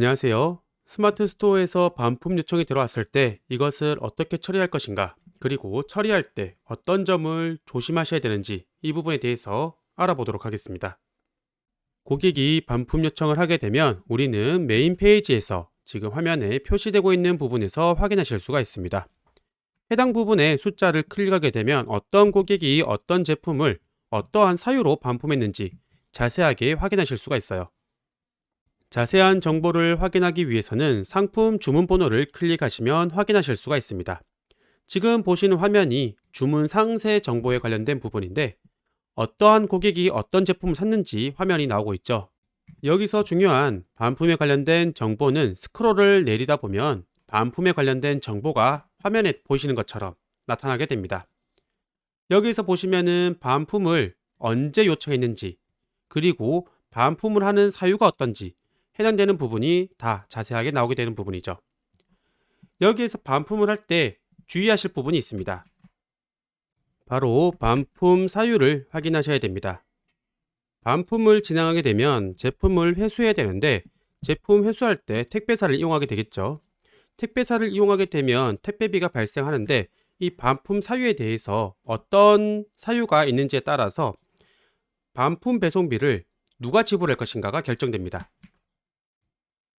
안녕하세요. 스마트 스토어에서 반품 요청이 들어왔을 때 이것을 어떻게 처리할 것인가, 그리고 처리할 때 어떤 점을 조심하셔야 되는지 이 부분에 대해서 알아보도록 하겠습니다. 고객이 반품 요청을 하게 되면 우리는 메인 페이지에서 지금 화면에 표시되고 있는 부분에서 확인하실 수가 있습니다. 해당 부분에 숫자를 클릭하게 되면 어떤 고객이 어떤 제품을 어떠한 사유로 반품했는지 자세하게 확인하실 수가 있어요. 자세한 정보를 확인하기 위해서는 상품 주문 번호를 클릭하시면 확인하실 수가 있습니다. 지금 보시는 화면이 주문 상세 정보에 관련된 부분인데, 어떠한 고객이 어떤 제품을 샀는지 화면이 나오고 있죠. 여기서 중요한 반품에 관련된 정보는 스크롤을 내리다 보면 반품에 관련된 정보가 화면에 보시는 것처럼 나타나게 됩니다. 여기서 보시면은 반품을 언제 요청했는지, 그리고 반품을 하는 사유가 어떤지 해당되는 부분이 다 자세하게 나오게 되는 부분이죠. 여기에서 반품을 할 때 주의하실 부분이 있습니다. 바로 반품 사유를 확인하셔야 됩니다. 반품을 진행하게 되면 제품을 회수해야 되는데, 제품 회수할 때 택배사를 이용하게 되겠죠. 택배사를 이용하게 되면 택배비가 발생하는데, 이 반품 사유에 대해서 어떤 사유가 있는지에 따라서 반품 배송비를 누가 지불할 것인가가 결정됩니다.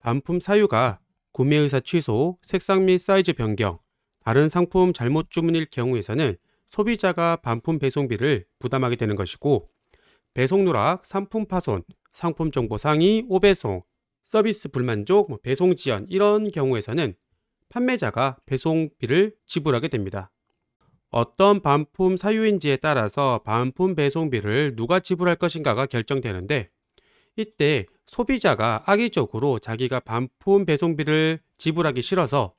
반품 사유가 구매 의사 취소, 색상 및 사이즈 변경, 다른 상품 잘못 주문일 경우에서는 소비자가 반품 배송비를 부담하게 되는 것이고, 배송 누락, 상품 파손, 상품 정보 상위, 오배송, 서비스 불만족, 배송 지연 이런 경우에서는 판매자가 배송비를 지불하게 됩니다. 어떤 반품 사유인지에 따라서 반품 배송비를 누가 지불할 것인가가 결정되는데, 이때 소비자가 악의적으로 자기가 반품 배송비를 지불하기 싫어서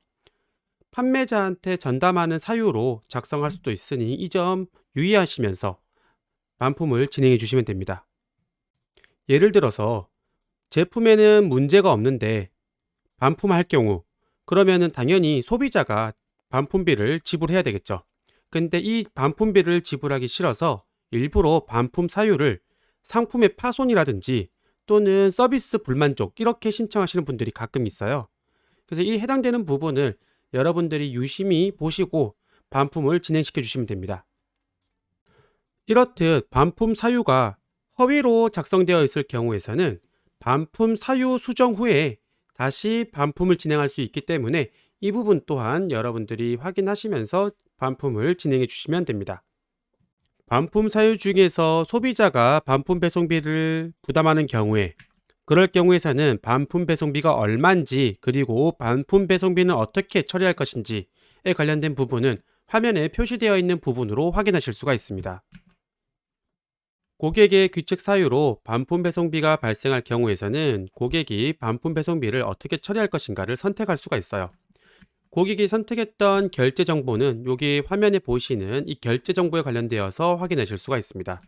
판매자한테 전담하는 사유로 작성할 수도 있으니 이 점 유의하시면서 반품을 진행해 주시면 됩니다. 예를 들어서 제품에는 문제가 없는데 반품할 경우, 그러면은 당연히 소비자가 반품비를 지불해야 되겠죠. 근데 이 반품비를 지불하기 싫어서 일부러 반품 사유를 상품의 파손이라든지 또는 서비스 불만족 이렇게 신청하시는 분들이 가끔 있어요. 그래서 이 해당되는 부분을 여러분들이 유심히 보시고 반품을 진행시켜 주시면 됩니다. 이렇듯 반품 사유가 허위로 작성되어 있을 경우에서는 반품 사유 수정 후에 다시 반품을 진행할 수 있기 때문에 이 부분 또한 여러분들이 확인하시면서 반품을 진행해 주시면 됩니다. 반품 사유 중에서 소비자가 반품 배송비를 부담하는 경우에, 그럴 경우에서는 반품 배송비가 얼마인지, 그리고 반품 배송비는 어떻게 처리할 것인지에 관련된 부분은 화면에 표시되어 있는 부분으로 확인하실 수가 있습니다. 고객의 규칙 사유로 반품 배송비가 발생할 경우에서는 고객이 반품 배송비를 어떻게 처리할 것인가를 선택할 수가 있어요. 고객이 선택했던 결제 정보는 여기 화면에 보시는 이 결제 정보에 관련되어서 확인하실 수가 있습니다.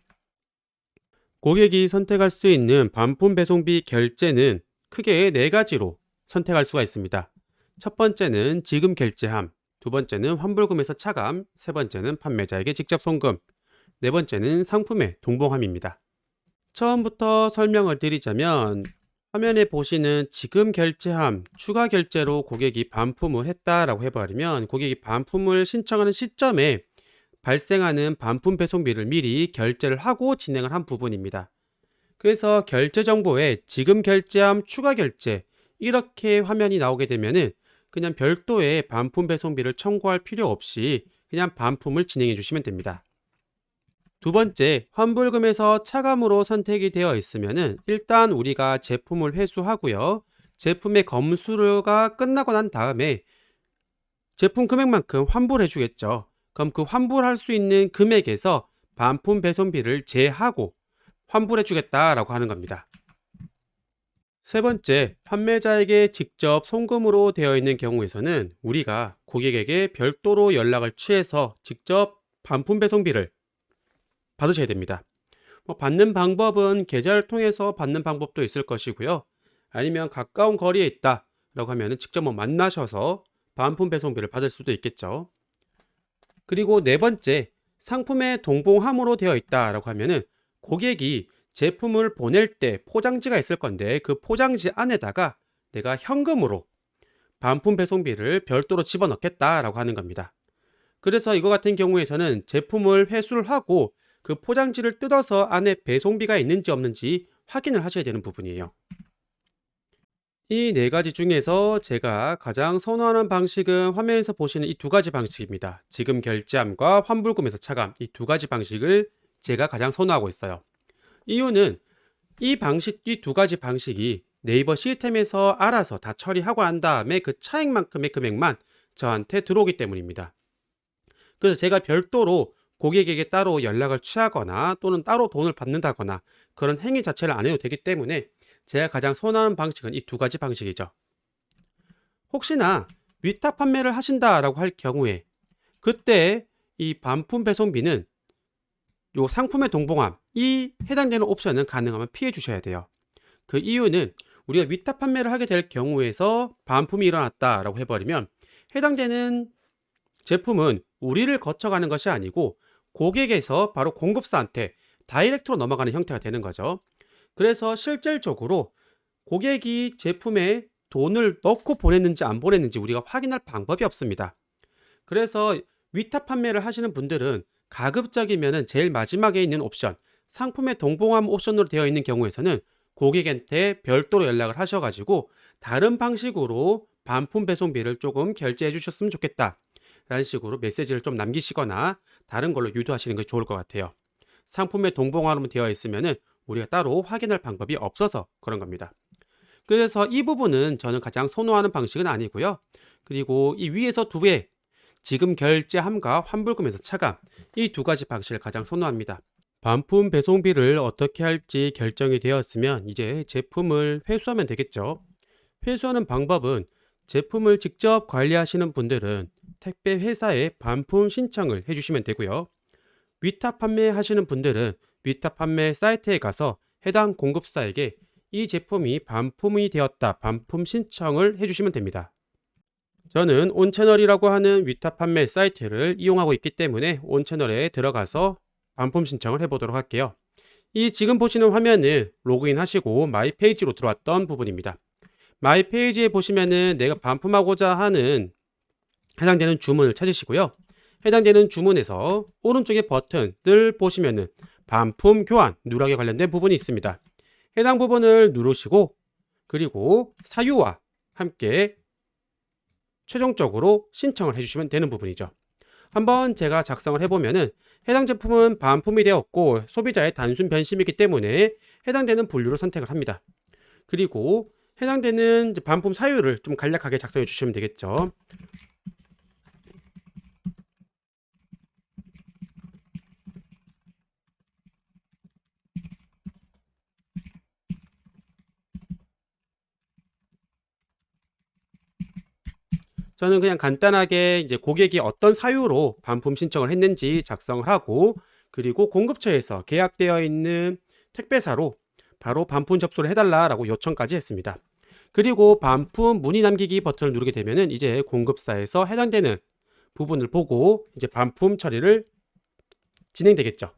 고객이 선택할 수 있는 반품 배송비 결제는 크게 4가지로 선택할 수가 있습니다. 첫 번째는 지금 결제함, 두 번째는 환불금에서 차감, 세 번째는 판매자에게 직접 송금, 네 번째는 상품의 동봉함입니다. 처음부터 설명을 드리자면, 화면에 보시는 지금 결제함, 추가 결제로 고객이 반품을 했다라고 해버리면 고객이 반품을 신청하는 시점에 발생하는 반품 배송비를 미리 결제를 하고 진행을 한 부분입니다. 그래서 결제 정보에 지금 결제함, 추가 결제 이렇게 화면이 나오게 되면은 그냥 별도의 반품 배송비를 청구할 필요 없이 그냥 반품을 진행해 주시면 됩니다. 두 번째, 환불금에서 차감으로 선택이 되어 있으면은 일단 우리가 제품을 회수하고요. 제품의 검수가 끝나고 난 다음에 제품 금액만큼 환불해 주겠죠. 그럼 그 환불할 수 있는 금액에서 반품 배송비를 제하고 환불해 주겠다라고 하는 겁니다. 세 번째, 판매자에게 직접 송금으로 되어 있는 경우에서는 우리가 고객에게 별도로 연락을 취해서 직접 반품 배송비를 받으셔야 됩니다. 받는 방법은 계좌를 통해서 받는 방법도 있을 것이고요. 아니면 가까운 거리에 있다 라고 하면 직접 만나셔서 반품 배송비를 받을 수도 있겠죠. 그리고 네 번째, 상품의 동봉함으로 되어 있다 라고 하면은 고객이 제품을 보낼 때 포장지가 있을 건데 그 포장지 안에다가 내가 현금으로 반품 배송비를 별도로 집어넣겠다라고 하는 겁니다. 그래서 이거 같은 경우에서는 제품을 회수를 하고 그 포장지를 뜯어서 안에 배송비가 있는지 없는지 확인을 하셔야 되는 부분이에요. 이 네 가지 중에서 제가 가장 선호하는 방식은 화면에서 보시는 이 두 가지 방식입니다. 지금 결제함과 환불금에서 차감, 이 두 가지 방식을 제가 가장 선호하고 있어요. 이유는 이 두 가지 방식이 네이버 시스템에서 알아서 다 처리하고 한 다음에 그 차액만큼의 금액만 저한테 들어오기 때문입니다. 그래서 제가 별도로 고객에게 따로 연락을 취하거나 또는 따로 돈을 받는다거나 그런 행위 자체를 안 해도 되기 때문에 제가 가장 선호하는 방식은 이 두 가지 방식이죠. 혹시나 위탁 판매를 하신다라고 할 경우에 그때 이 반품 배송비는 요 상품의 동봉함, 이 해당되는 옵션은 가능하면 피해 주셔야 돼요. 그 이유는 우리가 위탁 판매를 하게 될 경우에서 반품이 일어났다라고 해버리면 해당되는 제품은 우리를 거쳐가는 것이 아니고 고객에서 바로 공급사한테 다이렉트로 넘어가는 형태가 되는 거죠. 그래서 실질적으로 고객이 제품에 돈을 넣고 보냈는지 안 보냈는지 우리가 확인할 방법이 없습니다. 그래서 위탁 판매를 하시는 분들은 가급적이면 제일 마지막에 있는 옵션, 상품의 동봉함 옵션으로 되어 있는 경우에서는 고객한테 별도로 연락을 하셔가지고 다른 방식으로 반품 배송비를 조금 결제해 주셨으면 좋겠다 라는 식으로 메시지를 좀 남기시거나 다른 걸로 유도하시는 게 좋을 것 같아요. 상품의 동봉함으로 되어 있으면 우리가 따로 확인할 방법이 없어서 그런 겁니다. 그래서 이 부분은 저는 가장 선호하는 방식은 아니고요. 그리고 이 위에서 두 배, 지금 결제함과 환불금에서 차감, 이 두 가지 방식을 가장 선호합니다. 반품 배송비를 어떻게 할지 결정이 되었으면 이제 제품을 회수하면 되겠죠. 회수하는 방법은 제품을 직접 관리하시는 분들은 택배 회사에 반품 신청을 해주시면 되고요. 위탁 판매하시는 분들은 위탁 판매 사이트에 가서 해당 공급사에게 이 제품이 반품이 되었다 반품 신청을 해주시면 됩니다. 저는 온채널이라고 하는 위탁 판매 사이트를 이용하고 있기 때문에 온채널에 들어가서 반품 신청을 해보도록 할게요. 이 지금 보시는 화면은 로그인 하시고 마이 페이지로 들어왔던 부분입니다. 마이 페이지에 보시면은 내가 반품하고자 하는 해당되는 주문을 찾으시고요. 해당되는 주문에서 오른쪽에 버튼을 보시면은 반품 교환 누락에 관련된 부분이 있습니다. 해당 부분을 누르시고 그리고 사유와 함께 최종적으로 신청을 해주시면 되는 부분이죠. 한번 제가 작성을 해보면은 해당 제품은 반품이 되었고 소비자의 단순 변심이기 때문에 해당되는 분류를 선택을 합니다. 그리고 해당되는 반품 사유를 좀 간략하게 작성해 주시면 되겠죠. 저는 그냥 간단하게 이제 고객이 어떤 사유로 반품 신청을 했는지 작성을 하고 그리고 공급처에서 계약되어 있는 택배사로 바로 반품 접수를 해달라라고 요청까지 했습니다. 그리고 반품 문의 남기기 버튼을 누르게 되면은 이제 공급사에서 해당되는 부분을 보고 이제 반품 처리를 진행되겠죠.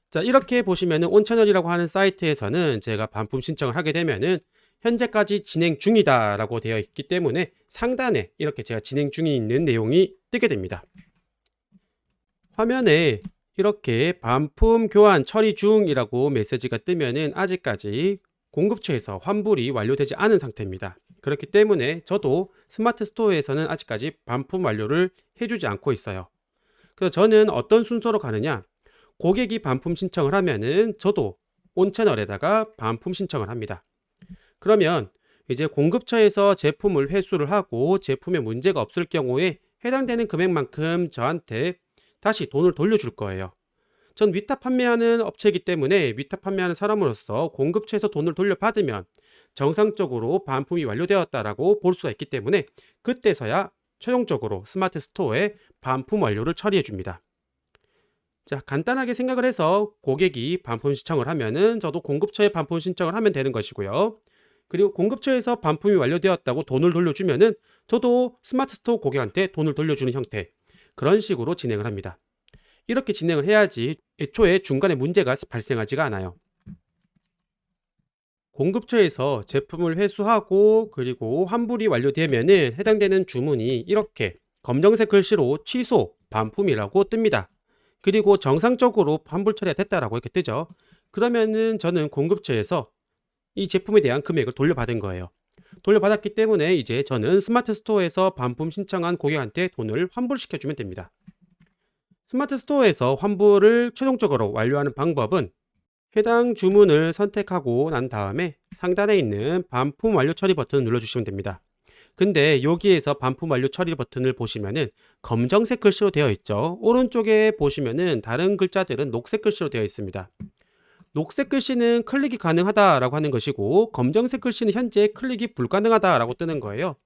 자, 이렇게 보시면은 온채널이라고 하는 사이트에서는 제가 반품 신청을 하게 되면은 현재까지 진행 중이다라고 되어 있기 때문에 상단에 이렇게 제가 진행 중에 있는 내용이 뜨게 됩니다. 화면에 이렇게 반품 교환 처리 중이라고 메시지가 뜨면은 아직까지 공급처에서 환불이 완료되지 않은 상태입니다. 그렇기 때문에 저도 스마트 스토어에서는 아직까지 반품 완료를 해주지 않고 있어요. 그래서 저는 어떤 순서로 가느냐, 고객이 반품 신청을 하면은 저도 온채널에다가 반품 신청을 합니다. 그러면 이제 공급처에서 제품을 회수를 하고 제품에 문제가 없을 경우에 해당되는 금액만큼 저한테 다시 돈을 돌려줄 거예요. 전 위탁 판매하는 업체이기 때문에 위탁 판매하는 사람으로서 공급처에서 돈을 돌려받으면 정상적으로 반품이 완료되었다라고 볼 수가 있기 때문에 그때서야 최종적으로 스마트 스토어에 반품 완료를 처리해 줍니다. 자, 간단하게 생각을 해서 고객이 반품 신청을 하면은 저도 공급처에 반품 신청을 하면 되는 것이고요. 그리고 공급처에서 반품이 완료되었다고 돈을 돌려주면은 저도 스마트 스토어 고객한테 돈을 돌려주는 형태, 그런 식으로 진행을 합니다. 이렇게 진행을 해야지 애초에 중간에 문제가 발생하지가 않아요. 공급처에서 제품을 회수하고 그리고 환불이 완료되면은 해당되는 주문이 이렇게 검정색 글씨로 취소, 반품이라고 뜹니다. 그리고 정상적으로 환불 처리가 됐다라고 이렇게 뜨죠. 그러면은 저는 공급처에서 이 제품에 대한 금액을 돌려받은 거예요. 돌려받았기 때문에 이제 저는 스마트 스토어에서 반품 신청한 고객한테 돈을 환불시켜주면 됩니다. 스마트 스토어에서 환불을 최종적으로 완료하는 방법은 해당 주문을 선택하고 난 다음에 상단에 있는 반품 완료 처리 버튼을 눌러주시면 됩니다. 근데 여기에서 반품 완료 처리 버튼을 보시면은 검정색 글씨로 되어 있죠. 오른쪽에 보시면은 다른 글자들은 녹색 글씨로 되어 있습니다. 녹색 글씨는 클릭이 가능하다라고 하는 것이고 검정색 글씨는 현재 클릭이 불가능하다라고 뜨는 거예요.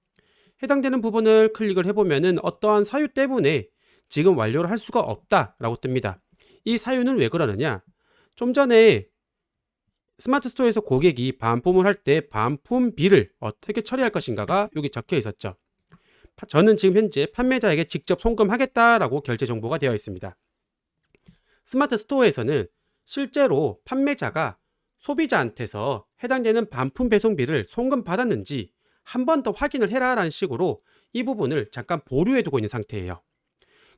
해당되는 부분을 클릭을 해보면은 어떠한 사유 때문에 지금 완료를 할 수가 없다라고 뜹니다. 이 사유는 왜 그러느냐? 좀 전에 스마트 스토어에서 고객이 반품을 할 때 반품비를 어떻게 처리할 것인가가 여기 적혀 있었죠. 저는 지금 현재 판매자에게 직접 송금하겠다라고 결제 정보가 되어 있습니다. 스마트 스토어에서는 실제로 판매자가 소비자한테서 해당되는 반품 배송비를 송금받았는지 한 번 더 확인을 해라 라는 식으로 이 부분을 잠깐 보류해 두고 있는 상태예요.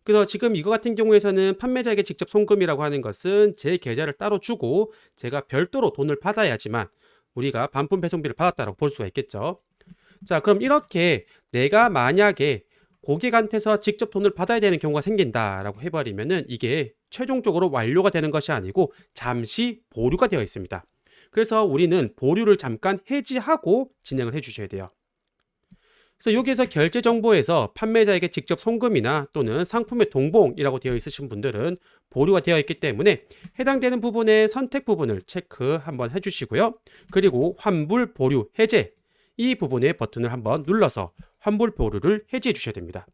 그래서 지금 이거 같은 경우에서는 판매자에게 직접 송금이라고 하는 것은 제 계좌를 따로 주고 제가 별도로 돈을 받아야지만 우리가 반품 배송비를 받았다고 볼 수가 있겠죠. 자, 그럼 이렇게 내가 만약에 고객한테서 직접 돈을 받아야 되는 경우가 생긴다라고 해버리면은 이게 최종적으로 완료가 되는 것이 아니고 잠시 보류가 되어 있습니다. 그래서 우리는 보류를 잠깐 해지하고 진행을 해 주셔야 돼요. 그래서 여기에서 결제 정보에서 판매자에게 직접 송금이나 또는 상품의 동봉이라고 되어 있으신 분들은 보류가 되어 있기 때문에 해당되는 부분의 선택 부분을 체크 한번 해주시고요. 그리고 환불 보류 해제 이 부분의 버튼을 한번 눌러서 환불 보류를 해제해 주셔야 됩니다.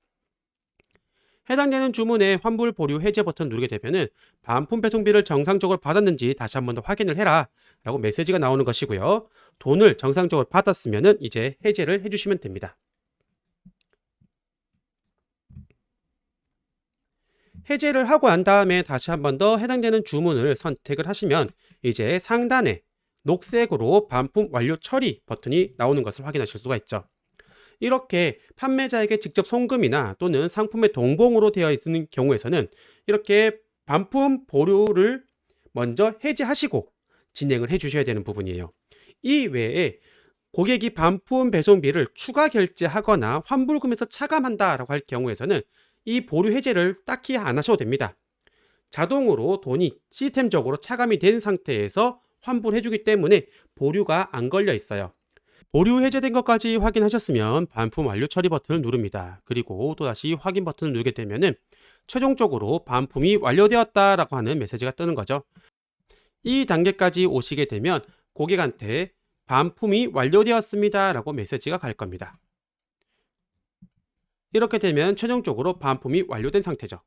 해당되는 주문에 환불 보류 해제 버튼 누르게 되면은 반품 배송비를 정상적으로 받았는지 다시 한번 더 확인을 해라 라고 메시지가 나오는 것이고요. 돈을 정상적으로 받았으면은 이제 해제를 해주시면 됩니다. 해제를 하고 난 다음에 다시 한번 더 해당되는 주문을 선택을 하시면 이제 상단에 녹색으로 반품 완료 처리 버튼이 나오는 것을 확인하실 수가 있죠. 이렇게 판매자에게 직접 송금이나 또는 상품의 동봉으로 되어 있는 경우에서는 이렇게 반품 보류를 먼저 해제하시고 진행을 해 주셔야 되는 부분이에요. 이 외에 고객이 반품 배송비를 추가 결제하거나 환불금에서 차감한다라고 할 경우에서는 이 보류 해제를 딱히 안 하셔도 됩니다. 자동으로 돈이 시스템적으로 차감이 된 상태에서 환불해 주기 때문에 보류가 안 걸려 있어요. 보류 해제된 것까지 확인하셨으면 반품 완료 처리 버튼을 누릅니다. 그리고 또다시 확인 버튼을 누르게 되면은 최종적으로 반품이 완료되었다라고 하는 메시지가 뜨는 거죠. 이 단계까지 오시게 되면 고객한테 반품이 완료되었습니다 라고 메시지가 갈 겁니다. 이렇게 되면 최종적으로 반품이 완료된 상태죠.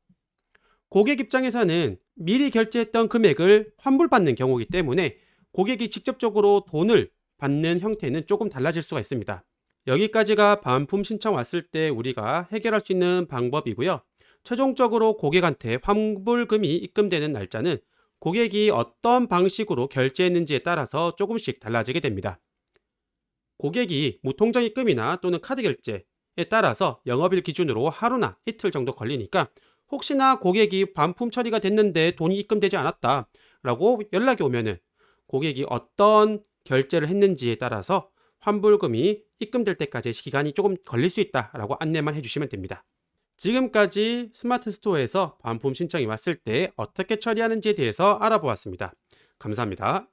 고객 입장에서는 미리 결제했던 금액을 환불받는 경우이기 때문에 고객이 직접적으로 돈을 받는 형태는 조금 달라질 수가 있습니다. 여기까지가 반품 신청 왔을 때 우리가 해결할 수 있는 방법이고요. 최종적으로 고객한테 환불금이 입금되는 날짜는 고객이 어떤 방식으로 결제했는지에 따라서 조금씩 달라지게 됩니다. 고객이 무통장입금이나 또는 카드 결제에 따라서 영업일 기준으로 하루나 이틀 정도 걸리니까 혹시나 고객이 반품 처리가 됐는데 돈이 입금되지 않았다 라고 연락이 오면은 고객이 어떤 결제를 했는지에 따라서 환불금이 입금될 때까지 기간이 조금 걸릴 수 있다라고 안내만 해주시면 됩니다. 지금까지 스마트 스토어에서 반품 신청이 왔을 때 어떻게 처리하는지에 대해서 알아보았습니다. 감사합니다.